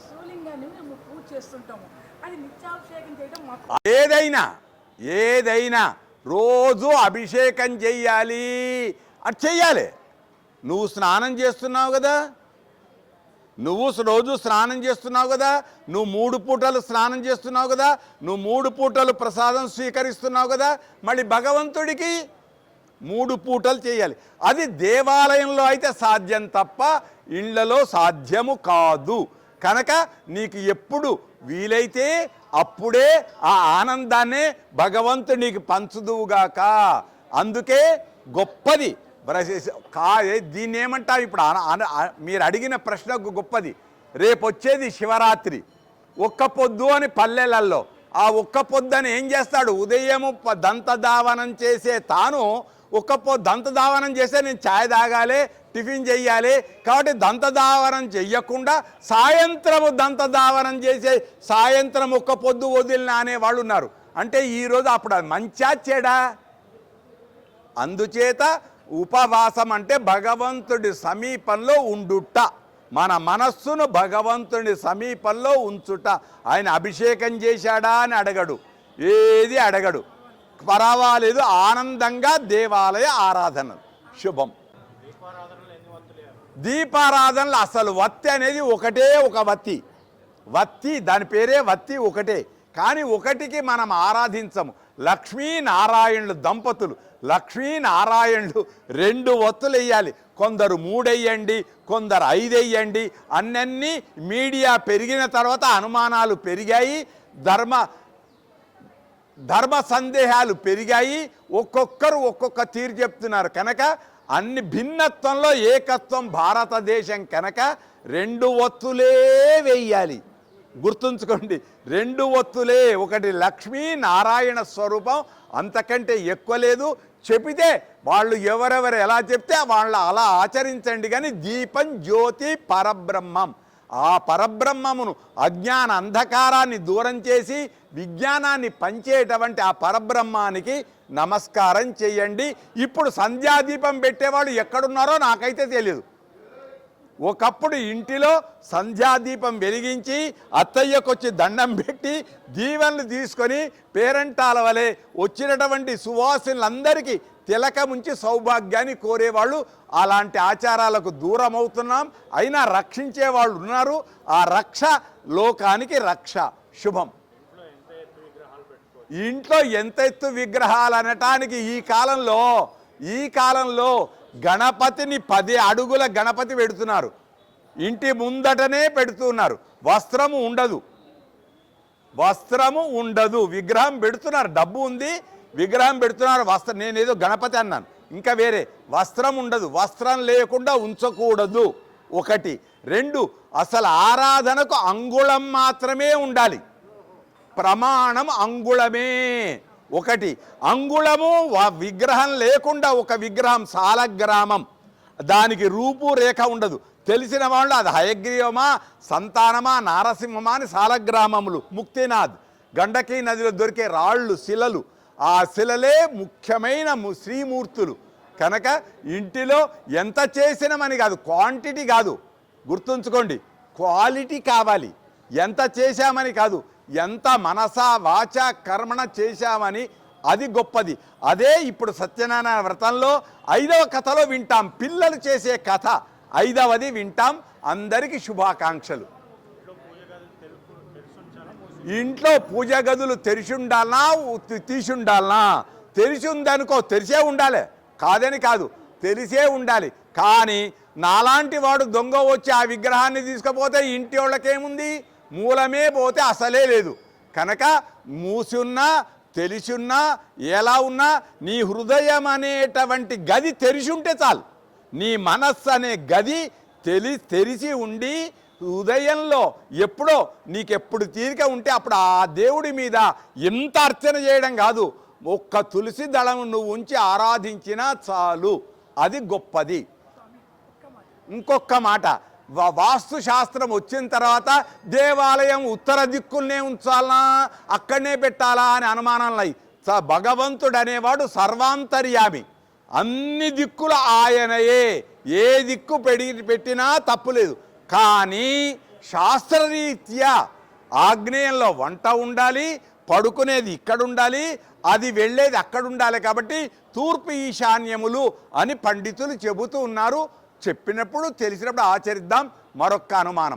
శివలింగాన్ని మేము పూజ చేస్తుంటాము. అది నిత్యాభిషేకం చేయడం మాకు ఏదైనా రోజు అభిషేకం చెయ్యాలి, అది చెయ్యాలి. నువ్వు స్నానం చేస్తున్నావు కదా, నువ్వు రోజు స్నానం చేస్తున్నావు కదా, నువ్వు 3 పూటలు స్నానం చేస్తున్నావు కదా, నువ్వు 3 పూటలు ప్రసాదం స్వీకరిస్తున్నావు కదా, మళ్ళీ భగవంతుడికి 3 పూటలు చేయాలి. అది దేవాలయంలో అయితే సాధ్యం తప్ప ఇళ్లలో సాధ్యము కాదు. కనుక నీకు ఎప్పుడు వీలైతే అప్పుడే ఆ ఆనందాన్నే భగవంతుడు నీకు పంచుదువుగాక. అందుకే గొప్పది దీన్ని ఏమంటారు ఇప్పుడు మీరు అడిగిన ప్రశ్నకు గొప్పది. రేపు వచ్చేది శివరాత్రి, ఒక్క పొద్దు అని పల్లెలలో. ఆ ఒక్క పొద్దుని ఏం చేస్తాడు? ఉదయము దంతధావనం చేసే తాను దంతధావనం చేస్తే నేను ఛాయ్ తాగాలి, టిఫిన్ చెయ్యాలి. కాబట్టి దంతధావనం చెయ్యకుండా సాయంత్రము దంతధావనం చేసే సాయంత్రం ఒక్క పొద్దు వదిలిన అనే వాళ్ళు ఉన్నారు. అంటే ఈరోజు అప్పుడు అది మంచా చెడా? అందుచేత ఉపవాసం అంటే భగవంతుడి సమీపంలో ఉండుట, మన మనస్సును భగవంతుడి సమీపంలో ఉంచుట. ఆయన అభిషేకం చేశాడా అని అడగడు, ఏది అడగడు. పర్వాలేదు, ఆనందంగా దేవాలయ ఆరాధన శుభం. దీపారాధనలు అసలు వత్తి అనేది ఒకటే, ఒక వత్తి దాని పేరే వత్తి ఒకటే. కానీ ఒకటికి మనం ఆరాధించము. లక్ష్మీనారాయణులు దంపతులు, లక్ష్మీనారాయణులు 2 ఒత్తులు వేయాలి. కొందరు 3 వేయండి, కొందరు 5 వేయండి. అన్నీ మీడియా పెరిగిన తర్వాత అనుమానాలు పెరిగాయి, ధర్మ సందేహాలు పెరిగాయి. ఒక్కొక్కరు ఒక్కొక్క తీరు చెప్తున్నారు. కనుక అన్ని భిన్నత్వంలో ఏకత్వం భారతదేశం. కనుక 2 ఒత్తులే వేయాలి. గుర్తుంచుకోండి, 2 ఒత్తులే. ఒకటి లక్ష్మీ నారాయణ స్వరూపం, అంతకంటే ఎక్కువ లేదు. చెబితే వాళ్ళు ఎవరెవరు ఎలా చెప్తే వాళ్ళు అలా ఆచరించండి. కానీ దీపం జ్యోతి పరబ్రహ్మం, ఆ పరబ్రహ్మమును అజ్ఞాన అంధకారాన్ని దూరం చేసి విజ్ఞానాన్ని పంచేటువంటి ఆ పరబ్రహ్మానికి నమస్కారం చేయండి. ఇప్పుడు సంధ్యాదీపం పెట్టేవాళ్ళు ఎక్కడున్నారో నాకైతే తెలియదు. ఒకప్పుడు ఇంటిలో సంధ్యాదీపం వెలిగించి అత్తయ్యకొచ్చి దండం పెట్టి దీవెనలు తీసుకొని పేరంటాల వలె వచ్చినటువంటి సువాసినులందరికీ తిలకముంచి సౌభాగ్యాన్ని కోరేవాళ్ళు. అలాంటి ఆచారాలకు దూరం అవుతున్నాం. అయినా రక్షించే వాళ్ళు ఉన్నారు. ఆ రక్ష లోకానికి రక్ష. శుభం. ఇంట్లో ఎంత ఎత్తు విగ్రహాలు అనటానికి ఈ కాలంలో గణపతిని 10 అడుగుల గణపతి పెడుతున్నారు. ఇంటి ముందటనే పెడుతున్నారు. వస్త్రము ఉండదు, విగ్రహం పెడుతున్నారు. డబ్బు ఉంది, విగ్రహం పెడుతున్నారు. నేనేదో గణపతి అన్నాను, ఇంకా వేరే. వస్త్రం ఉండదు, వస్త్రం లేకుండా ఉంచకూడదు. 1. 2, అసలు ఆరాధనకు అంగుళం మాత్రమే ఉండాలి. ప్రమాణం అంగుళమే. 1 అంగుళము విగ్రహం లేకుండా ఒక విగ్రహం సాలగ్రామం, దానికి రూపురేఖ ఉండదు. తెలిసిన వాళ్ళు అది హయగ్రీవమా, సంతానమా, నారసింహమా అని సాలగ్రామములు. ముక్తినాథ్, గండకీ నదిలో దొరికే రాళ్ళు, శిలలు, ఆ శిలలే ముఖ్యమైన శ్రీమూర్తులు. కనుక ఇంటిలో ఎంత చేసినామని కాదు, క్వాంటిటీ కాదు. గుర్తుంచుకోండి, క్వాలిటీ కావాలి. ఎంత చేశామని కాదు, ఎంత మనస వాచ కర్మణ చేశామని, అది గొప్పది. అదే ఇప్పుడు సత్యనారాయణ వ్రతంలో 5వ కథలో వింటాం. పిల్లలు చేసే కథ 5వది వింటాం. అందరికీ శుభాకాంక్షలు. ఇంట్లో పూజ గదులు తెరిచి ఉండాలనా, తీసి ఉండాలనా? తెరిచి ఉందనుకో, తెరిచే ఉండాలి, కాదని కాదు, తెరిసే ఉండాలి. కానీ నాలాంటి వాడు దొంగ వచ్చి ఆ విగ్రహాన్ని తీసుకుపోతే ఇంటి వాళ్ళకేముంది? మూలమే పోతే అసలే లేదు. కనుక మూసి ఉన్నా తెలిసి ఉన్నా ఎలా ఉన్నా నీ హృదయం అనేటువంటి గది తెరిచి ఉంటే చాలు. నీ మనస్సు అనే గది తెరిచి ఉండి ఉదయంలో ఎప్పుడో నీకెప్పుడు తీరిక ఉంటే అప్పుడు ఆ దేవుడి మీద ఎంత అర్చన చేయడం కాదు, ఒక్క తులసి దళం నువ్వు ఉంచి ఆరాధించినా చాలు, అది గొప్పది. ఇంకొక మాట, వాస్తు శాస్త్రం వచ్చిన తర్వాత దేవాలయం ఉత్తర దిక్కుల్నే ఉంచాలా, అక్కడనే పెట్టాలా అని అనుమానాలు. భగవంతుడు అనేవాడు సర్వాంతర్యామి, అన్ని దిక్కులు ఆయనయే. ఏ దిక్కు పెట్టినా తప్పులేదు. కానీ శాస్త్రరీత్యా ఆగ్నేయంలో వంట ఉండాలి, పడుకునేది ఇక్కడ ఉండాలి, అది వెళ్ళేది అక్కడ ఉండాలి. కాబట్టి తూర్పు ఈశాన్యములు అని పండితులు చెబుతూ ఉన్నారు. చెప్పినప్పుడు తెలిసినప్పుడు ఆచరిద్దాం. మరొక్క అనుమానం,